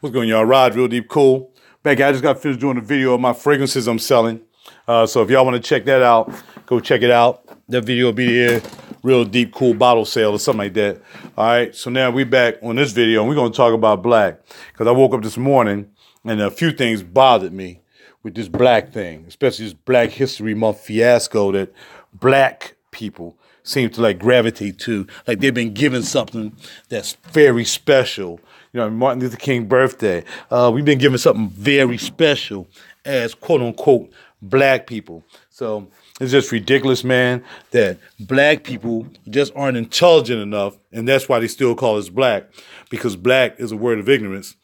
What's going on, y'all? Rod, Real Deep Cool. Back, I just got finished doing a video of my fragrances I'm selling. So if y'all want to check that out, go check it out. That video will be there. Real Deep Cool bottle sale or something like that. All right, so now we back on this video, and we're going to talk about black. Because I woke up this morning, and a few things bothered me with this black thing, especially this Black History Month fiasco that black people seem to like gravitate to. Like they've been given something that's very special. You know, Martin Luther King birthday. We've been given something very special as quote unquote black people. So it's just ridiculous, man, that black people just aren't intelligent enough, and that's why they still call us black, because black is a word of ignorance.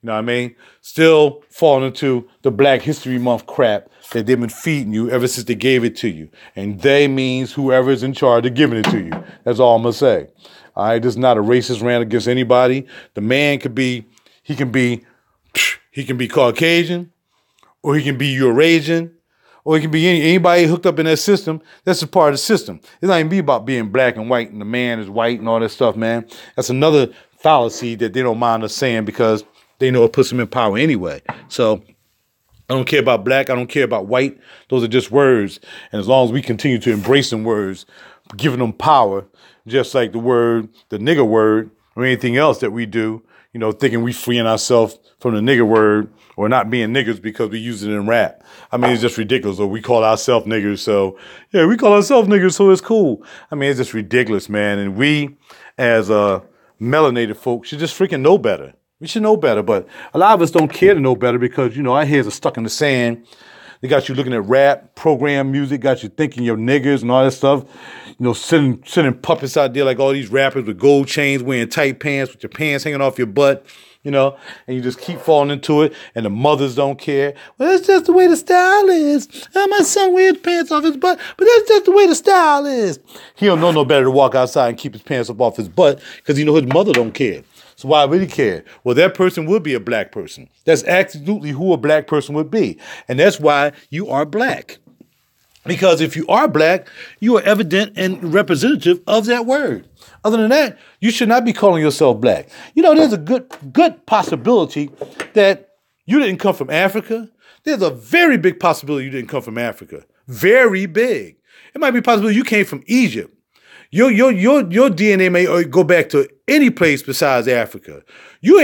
You know what I mean? Still falling into the Black History Month crap that they've been feeding you ever since they gave it to you. And they means whoever's in charge of giving it to you. That's all I'm going to say. All right, this is not a racist rant against anybody. The man could be, he can be Caucasian, or he can be Eurasian, or he can be anybody hooked up in that system. That's a part of the system. It's not even be about being black and white and the man is white and all that stuff, man. That's another fallacy that they don't mind us saying because they know it puts them in power anyway. So I don't care about black. I don't care about white. Those are just words. And as long as we continue to embrace them words, giving them power, just like the word, the nigger word, or anything else that we do, you know, thinking we freeing ourselves from the nigger word or not being niggers because we use it in rap. I mean, it's just ridiculous. Or we call ourselves niggers. So, yeah, we call ourselves niggers, so it's cool. I mean, it's just ridiculous, man. And we, as melanated folks, should just freaking know better. We should know better. But a lot of us don't care to know better because, you know, our heads are stuck in the sand. They got you looking at rap, program music, got you thinking you're niggers and all that stuff. You know, sending puppets out there like all these rappers with gold chains, wearing tight pants with your pants hanging off your butt, you know, and you just keep falling into it, and the mothers don't care. Well, that's just the way the style is. My son wears pants off his butt, but that's just the way the style is. He don't know no better to walk outside and keep his pants up off his butt because, you know, his mother don't care. So why would he care? Well, that person would be a black person. That's absolutely who a black person would be. And that's why you are black. Because if you are black, you are evident and representative of that word. Other than that, you should not be calling yourself black. You know, there's a good possibility that you didn't come from Africa. There's a very big possibility you didn't come from Africa. Very big. It might be possible you came from Egypt. Your DNA may go back to any place besides Africa. You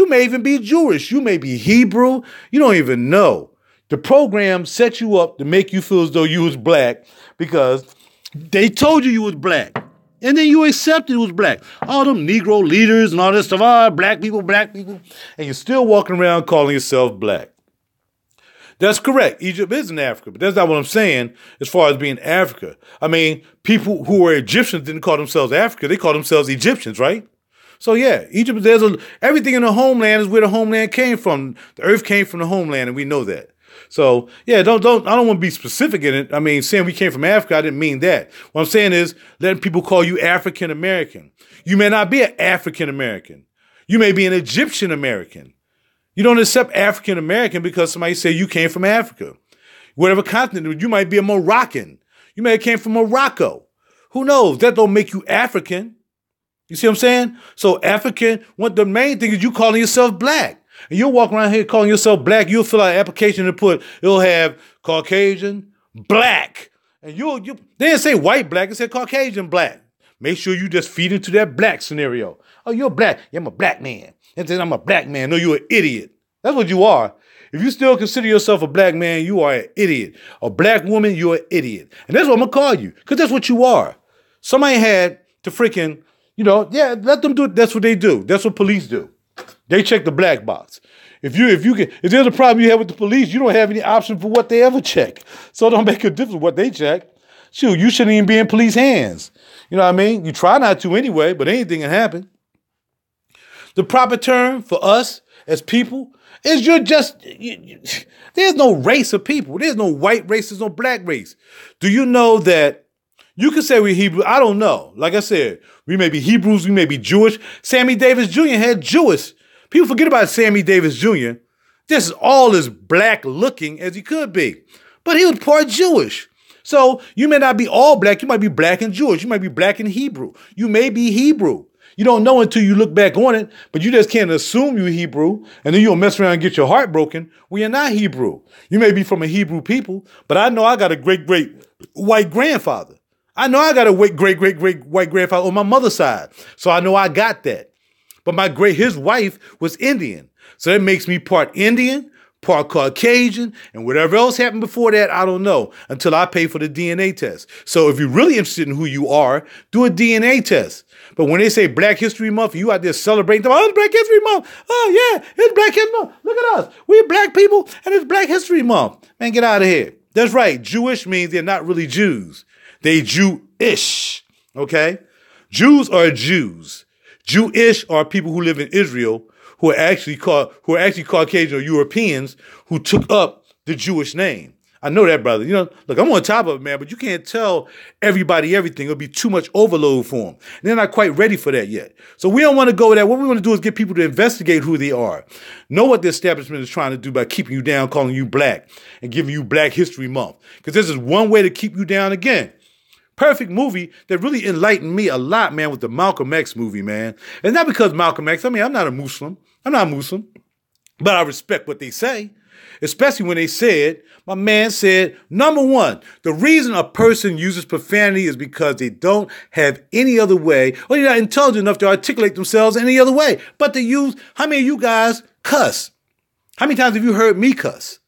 may even be Jewish. You may be Hebrew. You don't even know. The program set you up to make you feel as though you was black because they told you was black. And then you accepted you was black. All them Negro leaders and all this stuff, black people. And you're still walking around calling yourself black. That's correct. Egypt is in Africa, but that's not what I'm saying as far as being Africa. I mean, people who were Egyptians didn't call themselves Africa. They called themselves Egyptians, right? So yeah, Egypt, everything in the homeland is where the homeland came from. The earth came from the homeland, and we know that. So yeah, I don't want to be specific in it. I mean, saying we came from Africa, I didn't mean that. What I'm saying is letting people call you African American. You may not be an African American. You may be an Egyptian American. You don't accept African American because somebody said you came from Africa. Whatever continent, you might be a Moroccan. You may have came from Morocco. Who knows? That don't make you African. You see what I'm saying? So African, the main thing is you calling yourself black. And you'll walk around here calling yourself black. You'll fill out an application and it'll have Caucasian, black. And they didn't say white black, it said Caucasian black. Make sure you just feed into that black scenario. Oh, you're black. Yeah, I'm a black man. And then I'm a black man. No, you're an idiot. That's what you are. If you still consider yourself a black man, you are an idiot. A black woman, you're an idiot. And that's what I'm going to call you, because that's what you are. Somebody had to freaking, you know, yeah, let them do it. That's what they do. That's what police do. They check the black box. If there's a problem you have with the police, you don't have any option for what they ever check. So it don't make a difference what they check. Shoot, you shouldn't even be in police hands. You know what I mean? You try not to anyway, but anything can happen. The proper term for us as people is there's no race of people. There's no white race, there's no black race. Do you know that you can say we're Hebrew? I don't know. Like I said, we may be Hebrews, we may be Jewish. Sammy Davis Jr. had Jewish. People forget about Sammy Davis Jr. This is all as black looking as he could be. But he was part Jewish. So you may not be all black. You might be black and Jewish. You might be black and Hebrew. You may be Hebrew. You don't know until you look back on it, but you just can't assume you're Hebrew, and then you'll mess around and get your heart broken when you're not Hebrew. You may be from a Hebrew people, but I know I got a great white grandfather. I know I got a great white grandfather on my mother's side. So I know I got that. But his wife was Indian. So that makes me part Indian, part Caucasian, and whatever else happened before that, I don't know, until I pay for the DNA test. So if you're really interested in who you are, do a DNA test. But when they say Black History Month, you out there celebrating, oh, it's Black History Month. Oh, yeah, it's Black History Month. Look at us. We're black people, and it's Black History Month. Man, get out of here. That's right. Jewish means they're not really Jews. They Jewish, okay? Jews are Jews. Jewish are people who live in Israel who are actually Caucasian or Europeans who took up the Jewish name. I know that, brother. You know, look, I'm on top of it, man, but you can't tell everybody everything. It'll be too much overload for them. And they're not quite ready for that yet. So we don't want to go there. What we want to do is get people to investigate who they are. Know what the establishment is trying to do by keeping you down, calling you black, and giving you Black History Month. Because this is one way to keep you down again. Perfect movie that really enlightened me a lot, man, was the Malcolm X movie, man. And not because Malcolm X, I mean, I'm not Muslim, but I respect what they say. Especially when they said, my man said, number one, the reason a person uses profanity is because they don't have any other way, or they're not intelligent enough to articulate themselves any other way, but to use, how many of you guys cuss? How many times have you heard me cuss?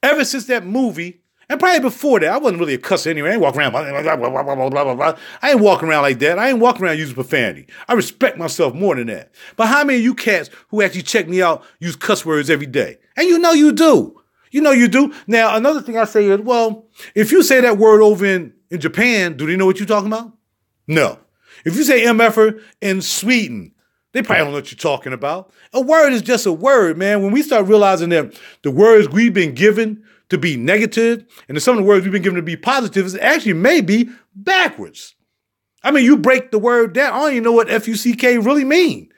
Ever since that movie, and probably before that, I wasn't really a cusser anyway. I ain't walking around, I ain't walking around like that. I ain't walking around using profanity. I respect myself more than that. But how many of you cats who actually check me out use cuss words every day? And you know you do. You know you do. Now, another thing I say is, well, if you say that word over in Japan, do they know what you're talking about? No. If you say MFer in Sweden, they probably don't know what you're talking about. A word is just a word, man. When we start realizing that the words we've been given to be negative, and some of the words we've been given to be positive is actually maybe backwards. I mean, you break the word down. I don't even know what F-U-C-K really mean.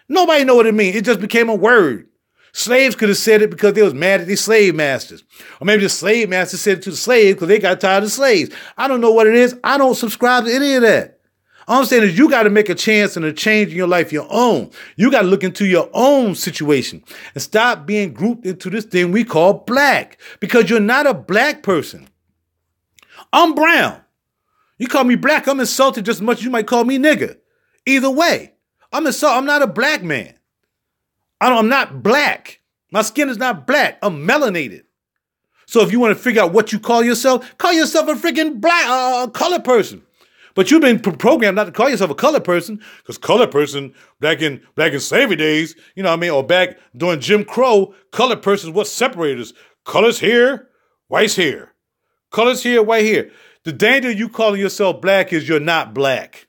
Nobody know what it means. It just became a word. Slaves could have said it because they was mad at their slave masters. Or maybe the slave masters said it to the slaves because they got tired of slaves. I don't know what it is. I don't subscribe to any of that. All I'm saying is you got to make a chance and a change in your life your own. You got to look into your own situation and stop being grouped into this thing we call black, because you're not a black person. I'm brown. You call me black, I'm insulted just as much as you might call me nigger. Either way, I'm not a black man. I'm not black. My skin is not black. I'm melanated. So if you want to figure out what you call yourself a freaking black, colored person. But you've been programmed not to call yourself a colored person, because colored person back in slavery days, you know what I mean, or back during Jim Crow, colored person is what separated us. Colors here, whites here. Colors here, white here. The danger of you calling yourself black is you're not black.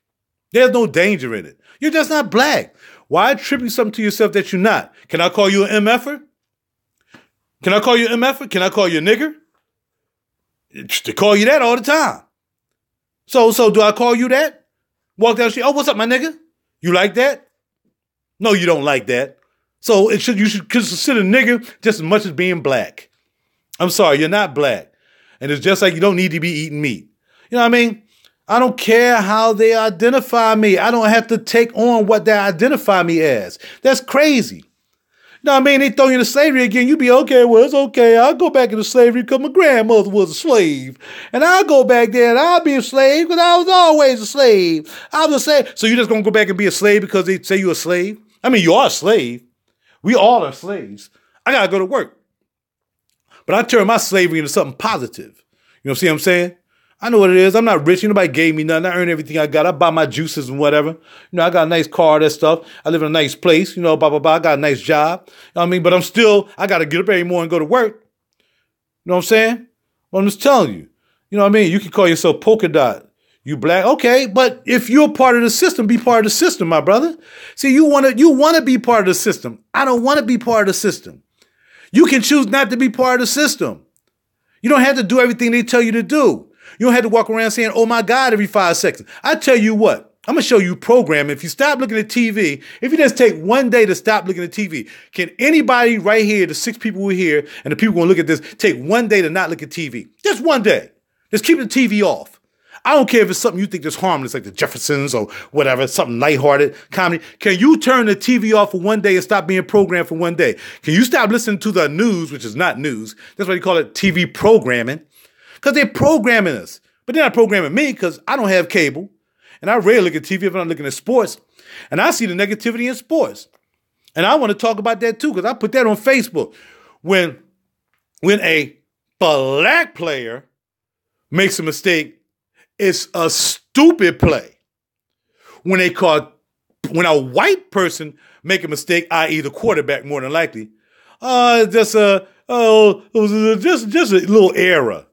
There's no danger in it. You're just not black. Why attribute something to yourself that you're not? Can I call you an MFer? Can I call you an MFer? Can I call you a nigger? They call you that all the time. So do I call you that? Walk down the street, oh, what's up, my nigga? You like that? No, you don't like that. So you should consider nigger just as much as being black. I'm sorry, you're not black. And it's just like you don't need to be eating meat. You know what I mean? I don't care how they identify me. I don't have to take on what they identify me as. That's crazy. You know what I mean? They throw you into slavery again. You be okay, well, it's okay. I'll go back into slavery because my grandmother was a slave. And I'll go back there and I'll be a slave because I was always a slave. I was a slave. So you're just going to go back and be a slave because they say you're a slave? I mean, you are a slave. We all are slaves. I got to go to work. But I turn my slavery into something positive. You know what I'm saying? I know what it is. I'm not rich. Nobody gave me nothing. I earn everything I got. I buy my juices and whatever. You know, I got a nice car, that stuff. I live in a nice place, you know, blah, blah, blah. I got a nice job. You know what I mean? But I got to get up every morning and go to work. You know what I'm saying? Well, I'm just telling you. You know what I mean? You can call yourself polka dot. You black. Okay, but if you're part of the system, be part of the system, my brother. See, you want to be part of the system. I don't want to be part of the system. You can choose not to be part of the system. You don't have to do everything they tell you to do. You don't have to walk around saying, oh my God, every 5 seconds. I tell you what, I'm going to show you programming. If you stop looking at TV, if you just take one day to stop looking at TV, can anybody right here, the 6 people who are here and the people who look at this, take one day to not look at TV? Just one day. Just keep the TV off. I don't care if it's something you think is harmless, like the Jeffersons or whatever, something lighthearted comedy. Can you turn the TV off for one day and stop being programmed for one day? Can you stop listening to the news, which is not news? That's why they call it TV programming. Because they're programming us. But they're not programming me because I don't have cable. And I rarely look at TV if I'm not looking at sports. And I see the negativity in sports. And I want to talk about that too because I put that on Facebook. When a black player makes a mistake, it's a stupid play. When a white person make a mistake, i.e. the quarterback more than likely, just a little error.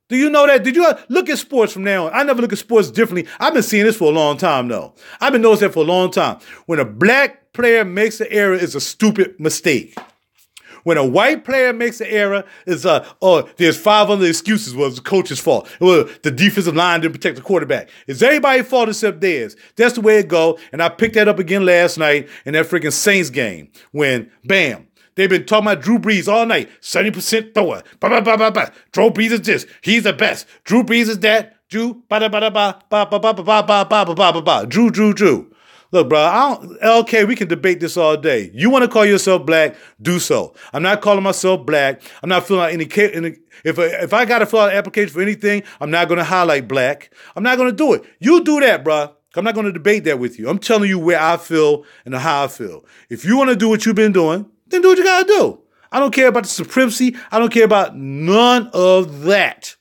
Do you know that? Did you look at sports from now on? I never look at sports differently. I've been seeing this for a long time, though. I've been noticing that for a long time. When a black player makes an error, it's a stupid mistake. When a white player makes an error, it's there's 5 other excuses. Well, it's the coach's fault. Well, the defensive line didn't protect the quarterback. It's everybody's fault except theirs. That's the way it go. And I picked that up again last night in that freaking Saints game when, bam, they've been talking about Drew Brees all night. 70% thrower. Drew Brees is this. He's the best. Drew Brees is that. Drew. Drew. Look, bro, LK, we can debate this all day. You want to call yourself black, do so. I'm not calling myself black. I'm not filling out any if I got to fill out an application for anything, I'm not going to highlight black. I'm not going to do it. You do that, bro. I'm not going to debate that with you. I'm telling you where I feel and how I feel. If you want to do what you've been doing, then do what you got to do. I don't care about the supremacy. I don't care about none of that.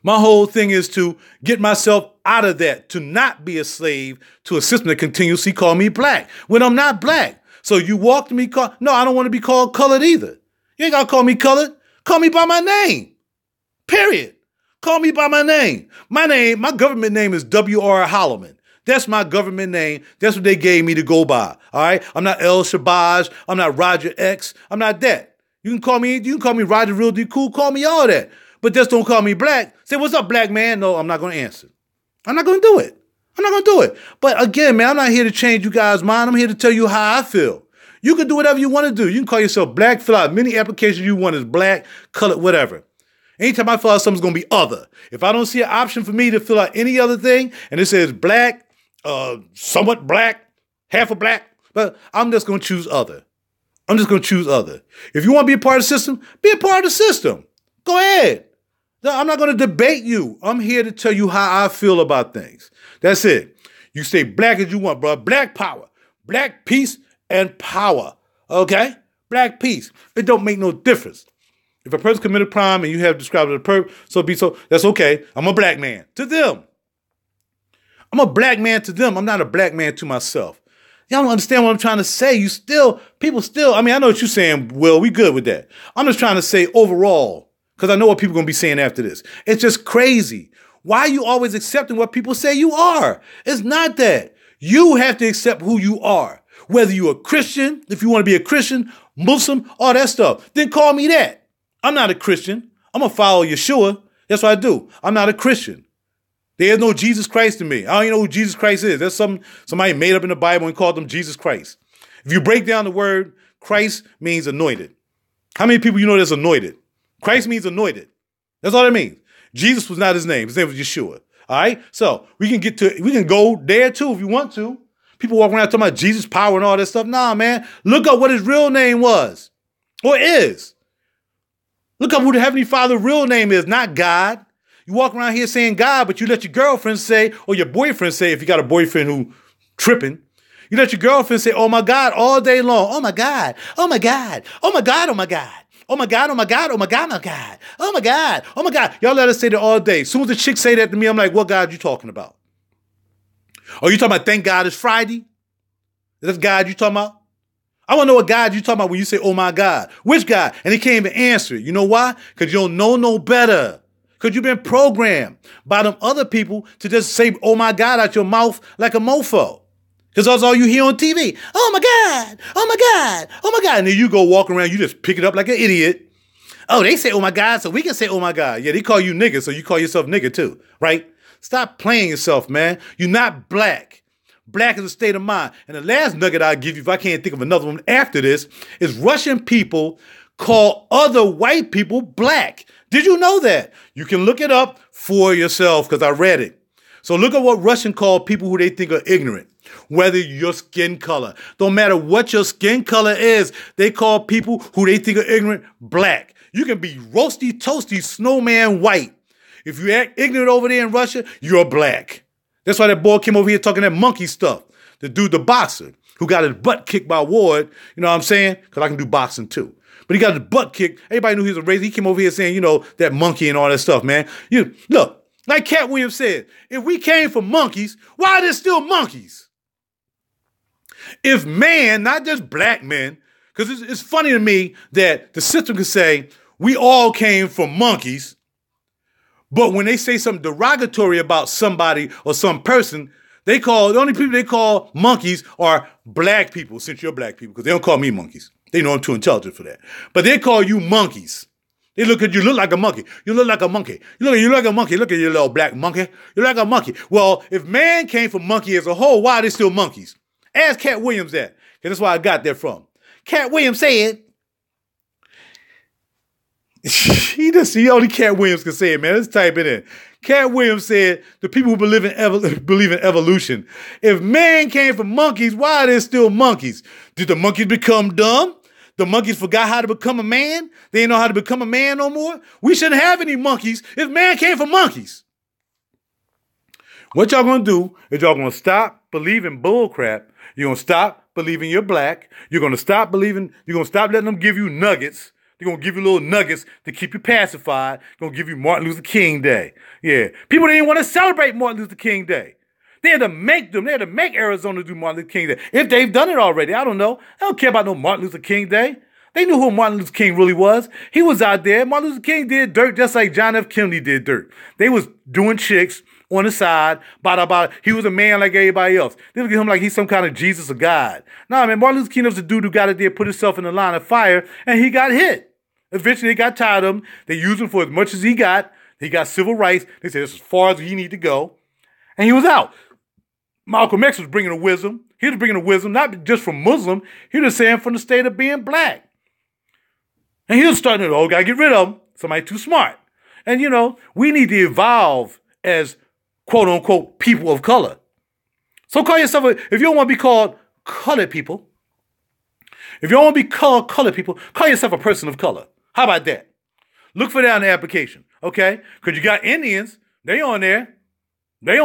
My whole thing is to get myself out of that, to not be a slave to a system that continuously call me black when I'm not black. So you walk to me, no, I don't want to be called colored either. You ain't got to call me colored. Call me by my name. Period. Call me by my name. My government name is W.R. Holloman. That's my government name. That's what they gave me to go by. All right. I'm not El Shabazz. I'm not RaJuR X. I'm not that. You can call me RaJuR Real D Cool. Call me all that. But just don't call me black. Say, what's up, black man? No, I'm not going to answer. I'm not going to do it. I'm not going to do it. But again, man, I'm not here to change you guys' mind. I'm here to tell you how I feel. You can do whatever you want to do. You can call yourself black, fill out many applications you want as black, colored, whatever. Anytime I fill out something's going to be other. If I don't see an option for me to fill out any other thing, and it says black, somewhat black, half a black, but I'm just going to choose other. I'm just going to choose other. If you want to be a part of the system, be a part of the system. Go ahead. No, I'm not going to debate you. I'm here to tell you how I feel about things. That's it. You stay black as you want, bro. Black power. Black peace and power. Okay? Black peace. It don't make no difference. If a person committed a crime and you have described it as so, that's okay. I'm a black man to them. I'm a black man to them. I'm not a black man to myself. Y'all don't understand what I'm trying to say. People still, I know what you're saying, Will. We good with that. I'm just trying to say overall, because I know what people are going to be saying after this. It's just crazy. Why are you always accepting what people say you are? It's not that. You have to accept who you are. Whether you're a Christian, if you want to be a Christian, Muslim, all that stuff, then call me that. I'm not a Christian. I'm going to follow Yeshua. That's what I do. I'm not a Christian. There's no Jesus Christ to me. I don't even know who Jesus Christ is. That's somebody made up in the Bible and called them Jesus Christ. If you break down the word, Christ means anointed. How many people you know that's anointed? Christ means anointed. That's all it means. Jesus was not his name. His name was Yeshua. All right? So we can go there too if you want to. People walk around talking about Jesus' power and all that stuff. Nah, man. Look up what his real name was or is. Look up who the Heavenly Father's real name is, not God. You walk around here saying God, but you let your girlfriend say, or your boyfriend say, if you got a boyfriend who tripping, you let your girlfriend say, oh my God, all day long. Oh my God. Oh my God. Oh my God. Oh my God. Oh my God, oh my God, oh my God, oh my God, oh my God, oh my God. Y'all let us say that all day. As soon as the chick say that to me, I'm like, what God you talking about? Oh, you talking about thank God it's Friday? Is that God you talking about? I want to know what God you talking about when you say, oh my God. Which God? And he can't even answer it. You know why? Because you don't know no better. Because you've been programmed by them other people to just say, oh my God, out your mouth like a mofo. Because that's all you hear on TV. Oh my God, oh my God, oh my God. And then you go walk around, you just pick it up like an idiot. Oh, they say, oh my God, so we can say, oh my God. Yeah, they call you nigga, so you call yourself nigga too, right? Stop playing yourself, man. You're not black. Black is a state of mind. And the last nugget I'll give you, if I can't think of another one after this, is Russian people call other white people black. Did you know that? You can look it up for yourself because I read it. So look at what Russian call people who they think are ignorant. Whether your skin color, don't matter what your skin color is, they call people who they think are ignorant black. You can be roasty, toasty, snowman white. If you act ignorant over there in Russia, you're black. That's why that boy came over here talking that monkey stuff. The dude, the boxer, who got his butt kicked by Ward, you know what I'm saying? Because I can do boxing too. But he got his butt kicked. Everybody knew he was a racist. He came over here saying, you know, that monkey and all that stuff, man. You look, like Cat Williams said, if we came from monkeys, why are there still monkeys? If man, not just black men, because it's funny to me that the system can say, we all came from monkeys, but when they say something derogatory about somebody or some person, the only people they call monkeys are black people, since you're black people, because they don't call me monkeys. They know I'm too intelligent for that. But they call you monkeys. They look at you, look like a monkey. You look like a monkey. You look like a monkey. Look at your little black monkey. You look like a monkey. Well, if man came from monkey as a whole, why are they still monkeys? Ask Cat Williams that, because that's where I got that from. Cat Williams said, only Cat Williams can say it, man. Let's type it in. Cat Williams said, the people who believe in evolution. If man came from monkeys, why are there still monkeys? Did the monkeys become dumb? The monkeys forgot how to become a man? They didn't know how to become a man no more? We shouldn't have any monkeys if man came from monkeys. What y'all gonna do is y'all gonna stop believing bull crap. You're gonna stop believing you're black. You're gonna stop letting them give you nuggets. They're going to give you little nuggets to keep you pacified. They're going to give you Martin Luther King Day. Yeah. People didn't want to celebrate Martin Luther King Day. They had to make Arizona do Martin Luther King Day. If they've done it already, I don't know. I don't care about no Martin Luther King Day. They knew who Martin Luther King really was. He was out there. Martin Luther King did dirt just like John F. Kennedy did dirt. They was doing chicks on the side, he was a man like everybody else. They look at him like he's some kind of Jesus or God. Nah, man, Martin Luther King was the dude who got out there, put himself in the line of fire, and he got hit. Eventually, they got tired of him. They used him for as much as he got. He got civil rights. They said, this is as far as he need to go. And he was out. Malcolm X was bringing the wisdom. He was bringing the wisdom, not just from Muslim. He was saying from the state of being black. And he was starting to, got to get rid of him. Somebody too smart. And, you know, we need to evolve as, quote unquote, people of color. So call yourself, if you don't want to be called colored people, if you don't want to be called colored people, call yourself a person of color. How about that? Look for that in the application, okay? Because you got Indians, they on there. They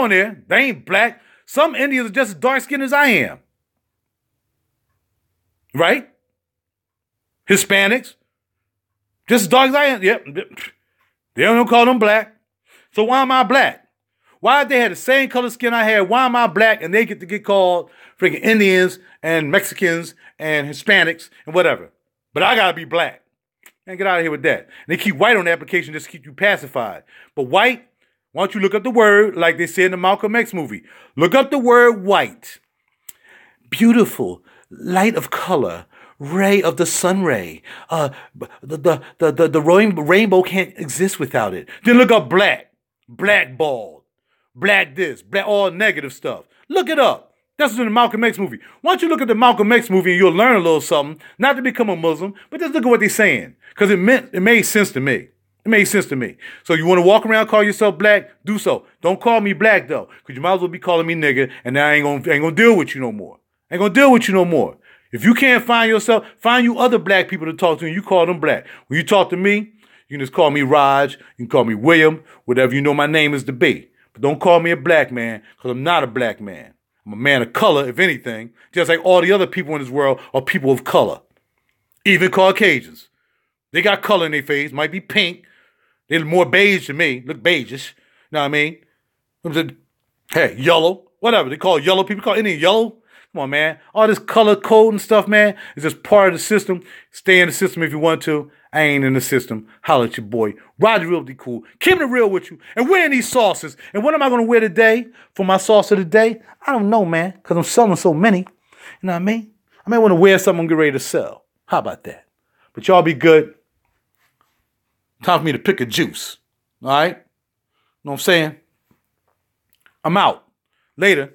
ain't black. Some Indians are just as dark-skinned as I am. Right? Hispanics, just as dark as I am. Yep. They don't call them black. So why am I black? Why if they had the same color skin I had, why am I black and they get to get called freaking Indians and Mexicans and Hispanics and whatever? But I got to be black. Man, get out of here with that. And they keep white on the application just to keep you pacified. But white, why don't you look up the word like they said in the Malcolm X movie? Look up the word white. Beautiful, light of color, ray of the sun ray. The rainbow can't exist without it. Then look up black, blackballed, black this, black, all negative stuff. Look it up. That's what's in the Malcolm X movie. Why don't you look at the Malcolm X movie and you'll learn a little something, not to become a Muslim, but just look at what they're saying. Because it made sense to me. It made sense to me. So you want to walk around, call yourself black, do so. Don't call me black, though, because you might as well be calling me nigga, and now I ain't gonna deal with you no more. Ain't gonna deal with you no more. If you can't find yourself, find you other black people to talk to, and you call them black. When you talk to me, you can just call me Raj, you can call me William, whatever you know my name is to be. But don't call me a black man, because I'm not a black man. I'm a man of color, if anything, just like all the other people in this world are people of color. Even Caucasians. They got color in their face, might be pink. They're more beige than me, look beigeish. You know what I mean? Hey, yellow, whatever. They call yellow people, call Indian yellow. Come on, man. All this color code and stuff, man, is just part of the system. Stay in the system if you want to. I ain't in the system. Holla at your boy. RaJuR be cool. Keeping it real with you. And wearing these sauces. And what am I going to wear today for my sauce of the day? I don't know, man, because I'm selling so many. You know what I mean? I may want to wear something and get ready to sell. How about that? But y'all be good. Time for me to pick a juice. All right? Know what I'm saying? I'm out. Later.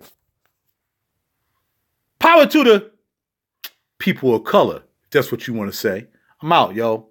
Power to the people of color. If that's what you want to say. I'm out, yo.